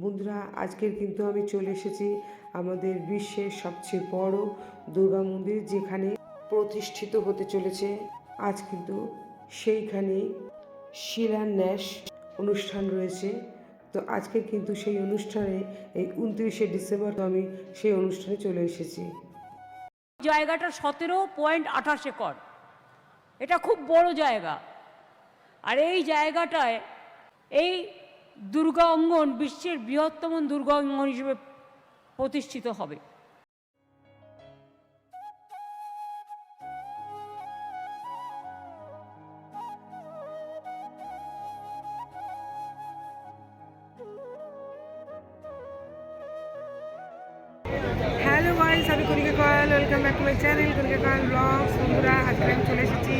বন্ধুরা, আজকের কিন্তু আমি চলে এসেছি আমাদের বিশ্বের সবচেয়ে বড় দুর্গা মন্দির যেখানে প্রতিষ্ঠিত হতে চলেছে। আজ কিন্তু সেইখানেই শিলান্যাস অনুষ্ঠান রয়েছে। তো আজকে কিন্তু সেই অনুষ্ঠানে এই 29শে ডিসেম্বর আমি সেই অনুষ্ঠানে চলে এসেছি। জায়গাটা 17.28 একর, এটা খুব বড় জায়গা। আর এই জায়গাটায় এই দুর্গা অঙ্গন বিশ্বের বৃহত্তম দুর্গা অঙ্গন হিসেবে প্রতিষ্ঠিত হবে। হ্যালো গাইস, আমি Kanika Koyal, welcome back to my channel Kanika Koyal vlogs. বন্ধুরা, আজকে আমি চলে এসেছি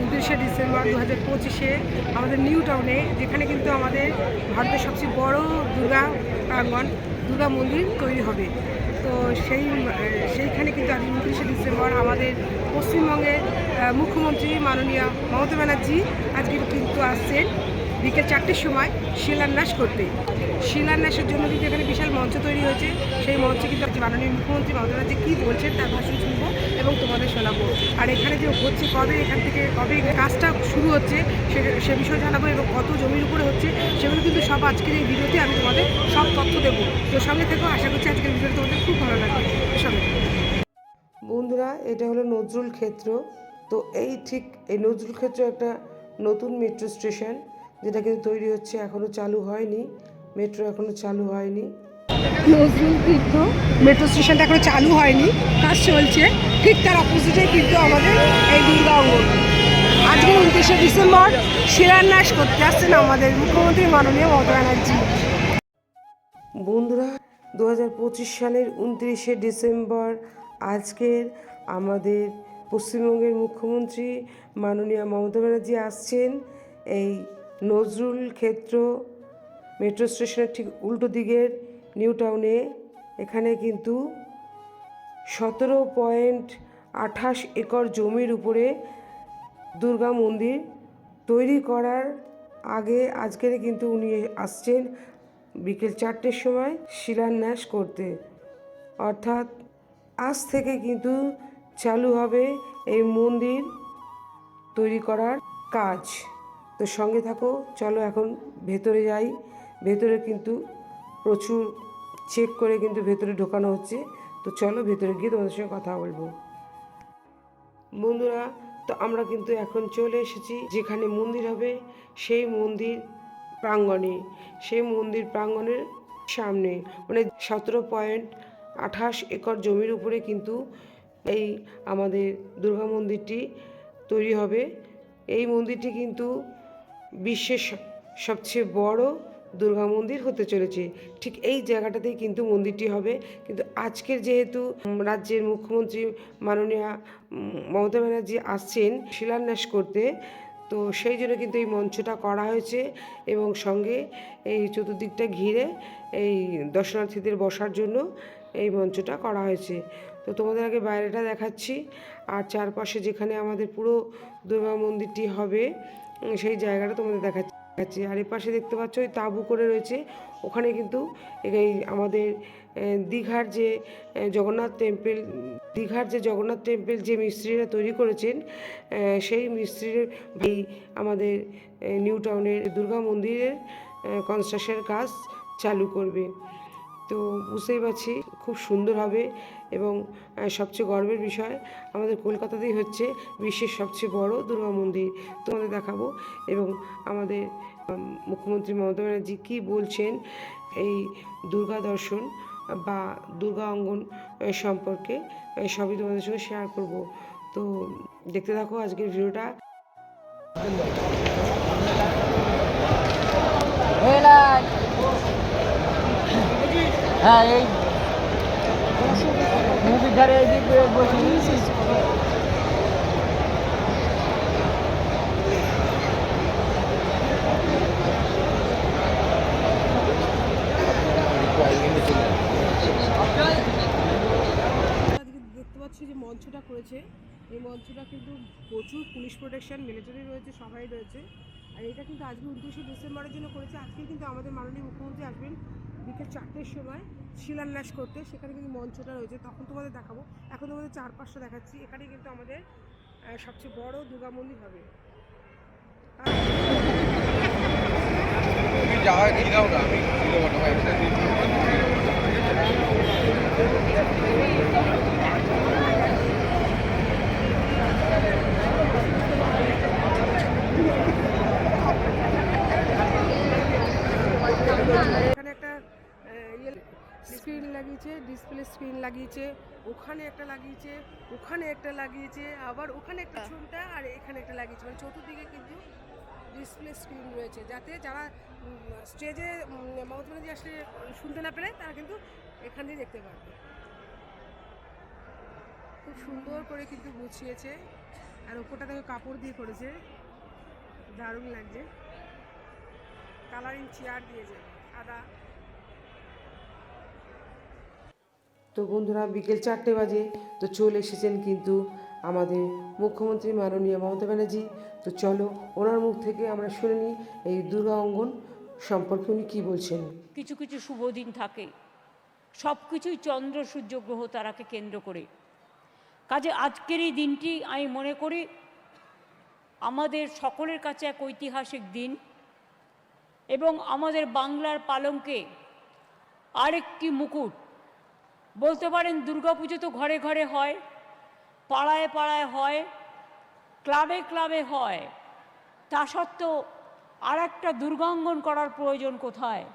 29শে ডিসেম্বর 2025-এ আমাদের নিউ টাউনে, যেখানে কিন্তু আমাদের ভারতের সবচেয়ে বড় দুর্গা প্রাঙ্গণ দুর্গা মন্দির তৈরি হবে। তো সেইখানে কিন্তু আজ 29শে ডিসেম্বর আমাদের পশ্চিমবঙ্গের মুখ্যমন্ত্রী মাননীয় মমতা ব্যানার্জি আজকে কিন্তু আসছেন বিকেল 4টের সময় শিলান্যাস করতে। শিলান্যাসের জন্য কিন্তু এখানে বিশাল মঞ্চ তৈরি হয়েছে। সেই মঞ্চে কিন্তু মাননীয় মুখ্যমন্ত্রী মমতা ব্যানার্জি কী বলছেন তার ভাষণ শুনবো এবং তোমাদের শোনাবো। আর এখানে যে হচ্ছে কবে এখান থেকে কবে কাজটা শুরু হচ্ছে সে বিষয়ে জানাবো এবং কত জমির উপরে হচ্ছে সেগুলো কিন্তু সব আজকের এই ভিডিওতে আমি তোমাদের সব তথ্য দেবো। তো সঙ্গে থেকেও আশা করছি আজকের ভিডিওটা তোমাদের খুব ভালো লাগবে। সঙ্গে বন্ধুরা, এটা হলো নজরুল ক্ষেত্র। তো এই নজরুল ক্ষেত্র একটা নতুন মেট্রো স্টেশন যেটা কিন্তু তৈরি হচ্ছে, এখনও চালু হয়নি। মেট্রো এখনও চালু হয়নি। নজরুল তীর্থ মেট্রো স্টেশনটা এখনো চালু হয়নি, কাজ চলছে। ঠিক তার অপোজিটে কিন্তু আমাদের এই দুর্গা অঙ্গন। আজকে 29শে ডিসেম্বর শিলান্যাস করতে আসছেন আমাদের মুখ্যমন্ত্রী মাননীয় মমতা ব্যানার্জি। বন্ধুরা, 2025 সালের 29শে ডিসেম্বর আজকের আমাদের পশ্চিমবঙ্গের মুখ্যমন্ত্রী মাননীয় মমতা ব্যানার্জি আসছেন এই নজরুল ক্ষেত্র মেট্রো স্টেশনের ঠিক উল্টো দিকের নিউ টাউনে। এখানে কিন্তু 17.28 একর জমির উপরে দুর্গা মন্দির তৈরি করার আগে আজকের কিন্তু উনি আসছেন বিকেল 4টের সময় শিলান্যাস করতে। অর্থাৎ আজ থেকে কিন্তু চালু হবে এই মন্দির তৈরি করার কাজ। তো সঙ্গে থাকো, চলো এখন ভেতরে যাই। ভেতরে কিন্তু প্রচুর চেক করে কিন্তু ভেতরে ঢোকানো হচ্ছে। তো চলো ভেতরে গিয়ে তোমাদের সঙ্গে কথা বলবো। বন্ধুরা, তো আমরা কিন্তু এখন চলে এসেছি যেখানে মন্দির হবে সেই মন্দির প্রাঙ্গণে। সেই মন্দির প্রাঙ্গণের সামনে মানে 17.28 একর জমির উপরে কিন্তু এই আমাদের দুর্গা মন্দিরটি তৈরি হবে। এই মন্দিরটি কিন্তু বিশ্বের সবচেয়ে বড় দুর্গা মন্দির হতে চলেছে। ঠিক এই জায়গাটাতেই কিন্তু মন্দিরটি হবে। কিন্তু আজকের যেহেতু রাজ্যের মুখ্যমন্ত্রী মাননীয়া মমতা ব্যানার্জি আসছেন শিলান্যাস করতে, তো সেই জন্য কিন্তু এই মঞ্চটা করা হয়েছে এবং সঙ্গে এই চতুর্দিকটা ঘিরে এই দর্শনার্থীদের বসার জন্য এই মঞ্চটা করা হয়েছে। তো তোমাদের আগে বাইরেটা দেখাচ্ছি, আর চারপাশে যেখানে আমাদের পুরো দুর্গা মন্দিরটি হবে সেই জায়গাটা তোমাদের দেখাচ্ছি। আর এর পাশে দেখতে পাচ্ছ ওই তাঁবু করে রয়েছে, ওখানে কিন্তু এই আমাদের দীঘার যে জগন্নাথ টেম্পল যে মিস্ত্রিরা তৈরি করেছেন সেই মিস্ত্রির এই আমাদের নিউ টাউনের দুর্গা মন্দিরের কনস্ট্রাকশনের কাজ চালু করবে। তো বুঝতেই পারছি খুব সুন্দর হবে এবং সবচেয়ে গর্বের বিষয় আমাদের কলকাতাতেই হচ্ছে বিশ্বের সবচেয়ে বড় দুর্গা মন্দির। তোমাদের দেখাবো এবং আমাদের মুখ্যমন্ত্রী মমতা ব্যানার্জি কী বলছেন এই দুর্গা দর্শন বা দুর্গা অঙ্গন সম্পর্কে সবই তোমাদের সঙ্গে শেয়ার করব। তো দেখতে থাকো আজকের ভিডিওটা। হ্যাঁ, এই নদীর ধারে এদিকে বসে দেখতে পাচ্ছি যে মঞ্চটা করেছে, এই মঞ্চটা কিন্তু প্রচুর পুলিশ প্রোটেকশন, মিলিটারি রয়েছে, সবাই রয়েছে। আর এটা কিন্তু আজকে 29শে ডিসেম্বরের জন্য করেছে। আজকে কিন্তু আমাদের মাননীয় মুখ্যমন্ত্রী আসবেন বিকেল 4টের সময় শিলান্যাস করতে, সেখানে কিন্তু মঞ্চটা রয়েছে, তখন তোমাদের দেখাবো। এখন তোমাদের চারপাশটা দেখাচ্ছি। এখানে কিন্তু আমাদের সবচেয়ে বড় দুর্গা মন্দির হবে। এখানে একটা স্ক্রিন লাগিয়েছে, ডিসপ্লে স্ক্রিন লাগিয়েছে, ওখানে একটা লাগিয়েছে, ওখানে একটা লাগিয়েছে, আবার ওখানে একটা ছুমটা, আর এখানে একটা লাগিয়েছে। মানে চতুর্দিকে কিন্তু ডিসপ্লে স্ক্রিন রয়েছে, যাতে যারা স্টেজে মমতা ব্যানার্জি আসলে শুনতে না পেরে তারা কিন্তু এখান দিয়ে দেখতে পারবে। খুব সুন্দর করে কিন্তু গুছিয়েছে, আর ওপরটা দেখো কাপড় দিয়ে করেছে, দারুণ লাগছে। কালারিং চেয়ার দিয়েছে সাদা। তো বন্ধুরা, বিকেল 4টে বাজে, তো চলে এসেছেন কিন্তু আমাদের মুখ্যমন্ত্রী মাননীয় মমতা ব্যানার্জি। তো চলো ওনার মুখ থেকে আমরা শুনে নিই এই দুর্গা অঙ্গন সম্পর্কে উনি কী বলছেন। কিছু কিছু শুভ দিন থাকে, সব কিছুই চন্দ্র সূর্য গ্রহ তারাকে কেন্দ্র করে। কাজে আজকের এই দিনটি আমি মনে করি আমাদের সকলের কাছে এক ঐতিহাসিক দিন, এবং আমাদের বাংলার পালঙ্কে আরেকটি মুকুট। বলতে পারেন দুর্গাপুজো তো ঘরে ঘরে হয়, পাড়ায় পাড়ায় হয়, ক্লাবে ক্লাবে হয়, তা সত্ত্বেও আর একটা দুর্গাঙ্গন করার প্রয়োজন কোথায়?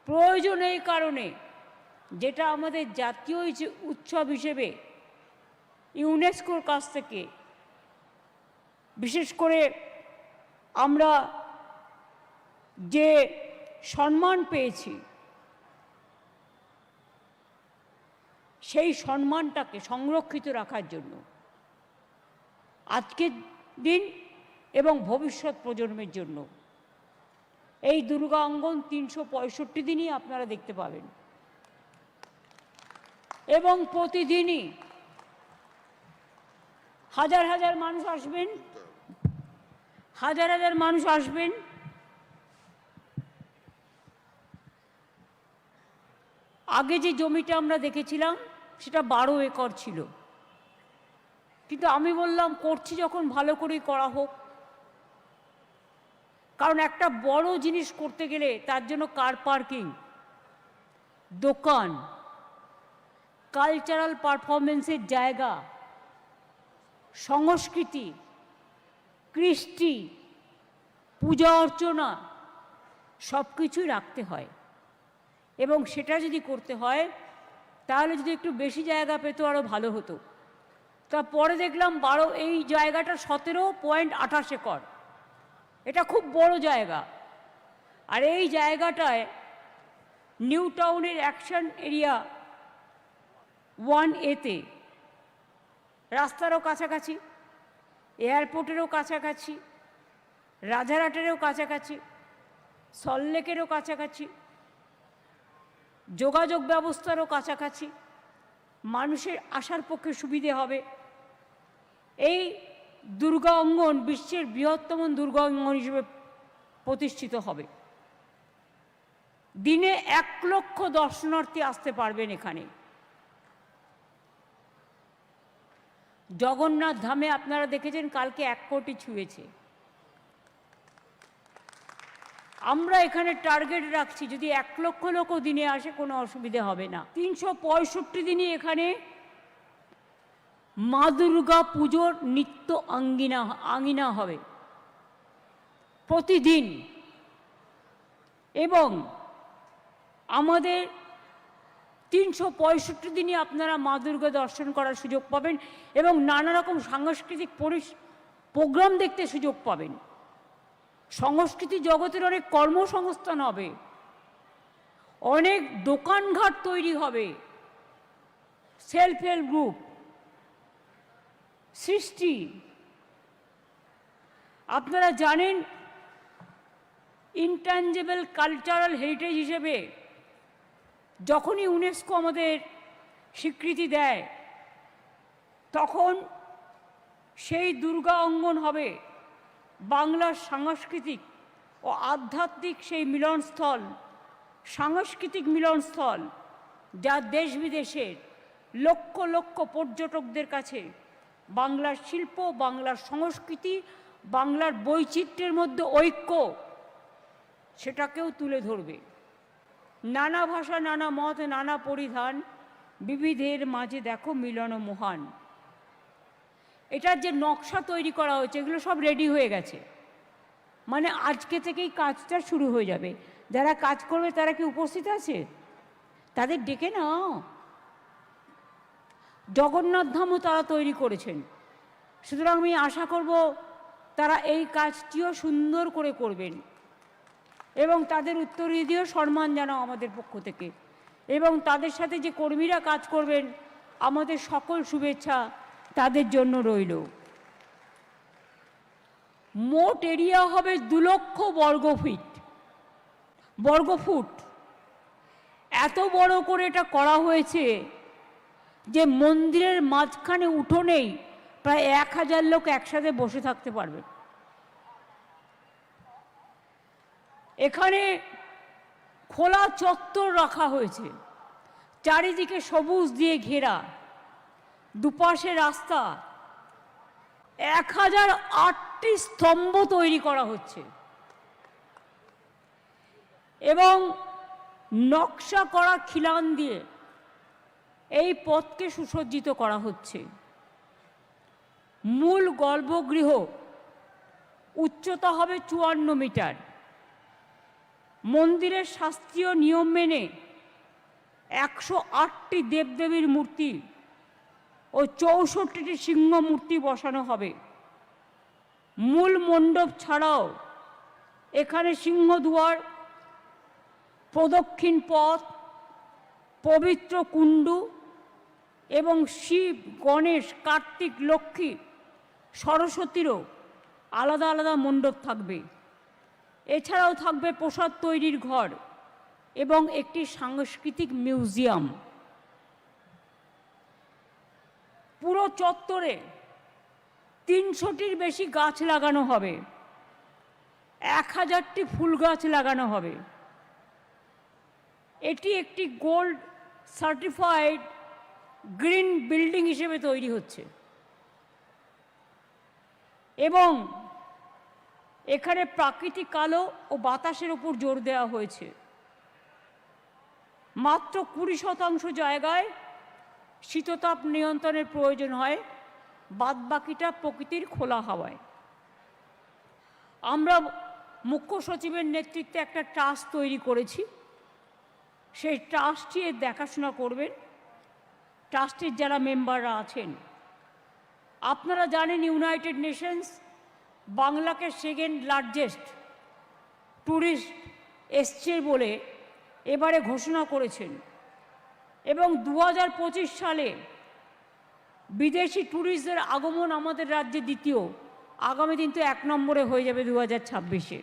প্রয়োজন এই কারণে, যেটা আমাদের জাতীয় উৎসব হিসেবে ইউনেস্কোর কাছ থেকে বিশেষ করে আমরা যে সম্মান পেয়েছি, সেই সম্মানটাকে সংরক্ষিত রাখার জন্য আজকের দিন এবং ভবিষ্যৎ প্রজন্মের জন্য এই দুর্গা অঙ্গন 365 দিনই আপনারা দেখতে পাবেন, এবং প্রতিদিনই হাজার হাজার মানুষ আসবেন, হাজার হাজার মানুষ আসবেন। আগে যে জমিটা আমরা দেখেছিলাম সেটা 12 একর ছিল, কিন্তু আমি বললাম করছি যখন ভালো করেই করা হোক, কারণ একটা বড় জিনিস করতে গেলে তার জন্য কার পার্কিং, দোকান, কালচারাল পারফরমেন্সের জায়গা, সংস্কৃতি, কৃষ্টি, পূজা অর্চনা সব কিছুই রাখতে হয়, এবং সেটা যদি করতে হয় তাহলে যদি একটু বেশি জায়গা পেতো আরও ভালো হতো। তারপরে দেখলাম এই জায়গাটা 17.28 একর, এটা খুব বড় জায়গা। আর এই জায়গাটায় নিউ টাউনের অ্যাকশন এরিয়া 1A-তে রাস্তারও কাছাকাছি, এয়ারপোর্টেরও কাছাকাছি, রাজারহাটেরও কাছাকাছি, সল্টলেকেরও কাছাকাছি, যোগাযোগ ব্যবস্থারও কাছাকাছি, মানুষের আসার পক্ষে সুবিধে হবে। এই দুর্গা অঙ্গন বিশ্বের বৃহত্তম দুর্গা অঙ্গন হিসেবে প্রতিষ্ঠিত হবে। দিনে 1 লক্ষ দর্শনার্থী আসতে পারবেন এখানে। জগন্নাথ ধামে আপনারা দেখেছেন কালকে 1 কোটি ছুঁয়েছে। আমরা এখানে টার্গেট রাখছি যদি 1 লক্ষ লোকও দিনে আসে কোনো অসুবিধে হবে না। 365 দিনই এখানে মা দুর্গা পুজোর নিত্য আঙ্গিনা হবে প্রতিদিন, এবং আমাদের 365 দিনই আপনারা মা দুর্গা দর্শন করার সুযোগ পাবেন, এবং নানা রকম সাংস্কৃতিক প্রোগ্রাম দেখতে সুযোগ পাবেন। সংস্কৃতি জগতের অনেক কর্মসংস্থান হবে, অনেক দোকানঘাট তৈরি হবে, সেলফ হেল্প গ্রুপ সৃষ্টি। আপনারা জানেন ইনট্যাঞ্জেবল কালচারাল হেরিটেজ হিসেবে যখনই ইউনেস্কো আমাদের স্বীকৃতি দেয় তখন সেই দুর্গা অঙ্গন হবে বাংলার সাংস্কৃতিক ও আধ্যাত্মিক সেই মিলনস্থল, সাংস্কৃতিক মিলনস্থল, যা দেশ বিদেশের লক্ষ লক্ষ পর্যটকদের কাছে বাংলার শিল্প, বাংলার সংস্কৃতি, বাংলার বৈচিত্র্যের মধ্যে ঐক্য, সেটাকেও তুলে ধরবে। নানা ভাষা, নানা মত, নানা পরিধান, বিবিধের মাঝে দেখো মিলন মহান। এটার যে নকশা তৈরি করা হয়েছে, এগুলো সব রেডি হয়ে গেছে, মানে আজকে থেকেই কাজটা শুরু হয়ে যাবে। যারা কাজ করবে তারা কি উপস্থিত আছে? তাদের ডেকে নাও। জগন্নাথ ধামও তারা তৈরি করেছেন, সুতরাং আমি আশা করব তারা এই কাজটিও সুন্দর করে করবেন এবং তাদের উত্তরীয় সম্মান জানাও আমাদের পক্ষ থেকে। এবং তাদের সাথে যে কর্মীরা কাজ করবেন, আমাদের সকল শুভেচ্ছা তাদের জন্য রইল। মোট এরিয়া হবে 2 লক্ষ বর্গফুট। এত বড় করে এটা করা হয়েছে যে মন্দিরের মাঝখানে উঠোনেই প্রায় 1000 লোক একসাথে বসে থাকতে পারবে। এখানে খোলা চত্বর রাখা হয়েছে, চারিদিকে সবুজ দিয়ে ঘেরা, দুপাশে রাস্তা, 1008টি স্তম্ভ তৈরি করা হচ্ছে এবং নকশা করা খিলান দিয়ে এই পথকে সুসজ্জিত করা হচ্ছে। মূল গর্ভগৃহ উচ্চতা হবে 54 মিটার। মন্দিরের শাস্ত্রীয় নিয়ম মেনে 108টি দেবদেবীর মূর্তি ও 64টি সিংহ মূর্তি বসানো হবে। মূল মণ্ডপ ছাড়াও এখানে সিংহদুয়ার, প্রদক্ষিণ পথ, পবিত্র কুণ্ডু এবং শিব, গণেশ, কার্তিক, লক্ষ্মী, সরস্বতীরও আলাদা আলাদা মণ্ডপ থাকবে। এছাড়াও থাকবে প্রসাদ তৈরির ঘর এবং একটি সাংস্কৃতিক মিউজিয়াম। পুরো চত্বরে 300টির বেশি গাছ লাগানো হবে, 1000টি ফুল গাছ লাগানো হবে। এটি একটি গোল্ড সার্টিফাইড গ্রিন বিল্ডিং হিসেবে তৈরি হচ্ছে এবং এখানে প্রাকৃতিক আলো ও বাতাসের উপর জোর দেওয়া হয়েছে। মাত্র 20% জায়গায় শীততাপ নিয়ন্ত্রণের প্রয়োজন হয়, বাদবাকিটা প্রকৃতির খোলা হাওয়ায়। আমরা মুখ্য সচিবের নেতৃত্বে একটা ট্রাস্ট তৈরি করেছি, সেই ট্রাস্টটি এর দেখাশোনা করবেন। ট্রাস্টের যারা মেম্বাররা আছেন, আপনারা জানেন ইউনাইটেড নেশনস বাংলাকে সেকেন্ড লার্জেস্ট ট্যুরিস্ট এসছে বলে এবারে ঘোষণা করেছেন এবং 2025 সালে বিদেশি ট্যুরিস্টদের আগমন আমাদের রাজ্যে দ্বিতীয়, আগামী দিন তো 1 নম্বরে হয়ে যাবে 2026-এ।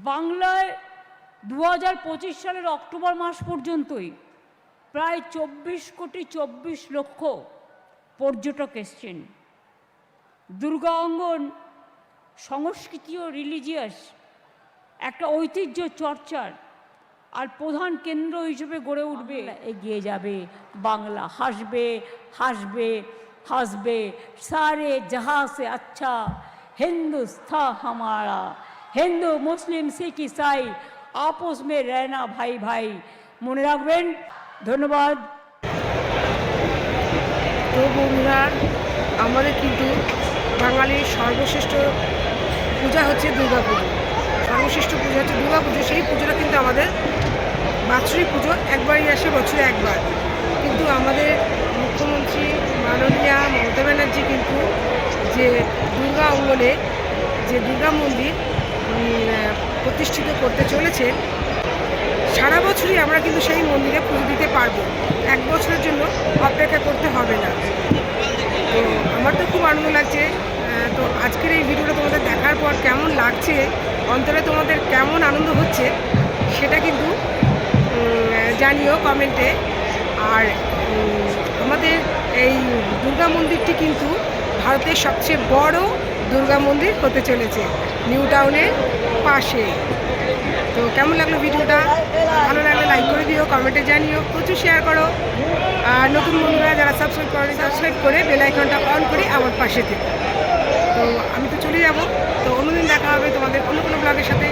বাংলায় 2025 সালের অক্টোবর মাস পর্যন্তই প্রায় 24 লক্ষ পর্যটক এসছেন। দুর্গা অঙ্গন সংস্কৃতি ও রিলিজিয়াস একটা ঐতিহ্য চর্চার আর প্রধান কেন্দ্র হিসেবে গড়ে উঠবে, এগিয়ে যাবে। বাংলা হাসবে, হাসবে, হাসবে। সারে जहां से अच्छा हिंदुस्तान हमारा, হিন্দু মুসলিম শিখ ইসাই आपस में रहना भाई भाई। মনে রাখবেন। ধন্যবাদ। তো বন্ধুরা, আমাদের কিন্তু বাঙালির সর্বশ্রেষ্ঠ পূজা হচ্ছে দুর্গাপুজো। সর্বশ্রেষ্ঠ পূজা হচ্ছে দুর্গাপুজো। সেই পুজোটা কিন্তু আমাদের বাৎসরিক পুজো, একবারই আসে, বছরে একবার। কিন্তু আমাদের মুখ্যমন্ত্রী মাননীয়া মমতা ব্যানার্জি কিন্তু যে দুর্গা অঙ্গনে যে দুর্গা মন্দির প্রতিষ্ঠিত করতে চলেছেন, সারা বছরই আমরা কিন্তু সেই মন্দিরে পুজো দিতে পারবো। 1 বছরের জন্য অপেক্ষা করতে হবে না। তো আমার তো খুব আনন্দ লাগছে। তো আজকের এই ভিডিওটা তোমাদের দেখার পর কেমন লাগছে, অন্তরে তোমাদের কেমন আনন্দ হচ্ছে, সেটা কিন্তু জানিও কমেন্টে। আর আমাদের এই দুর্গা মন্দিরটি কিন্তু ভারতের সবচেয়ে বড় দুর্গা মন্দির হতে চলেছে, নিউ টাউনের পাশে। তো কেমন লাগলো ভিডিওটা? ভালো লাগলে লাইক করে দিও, কমেন্টে জানিও, প্রচুর শেয়ার করো। আর নতুন বন্ধুরা যারা সাবস্ক্রাইব করেনি সাবস্ক্রাইব করে বেল আইকনটা অন করে আমার পাশে থেকে। তো আমি তো চলে যাব, তো অন্যদিন দেখা হবে তোমাদের অন্য কোনো ব্লগের সাথে।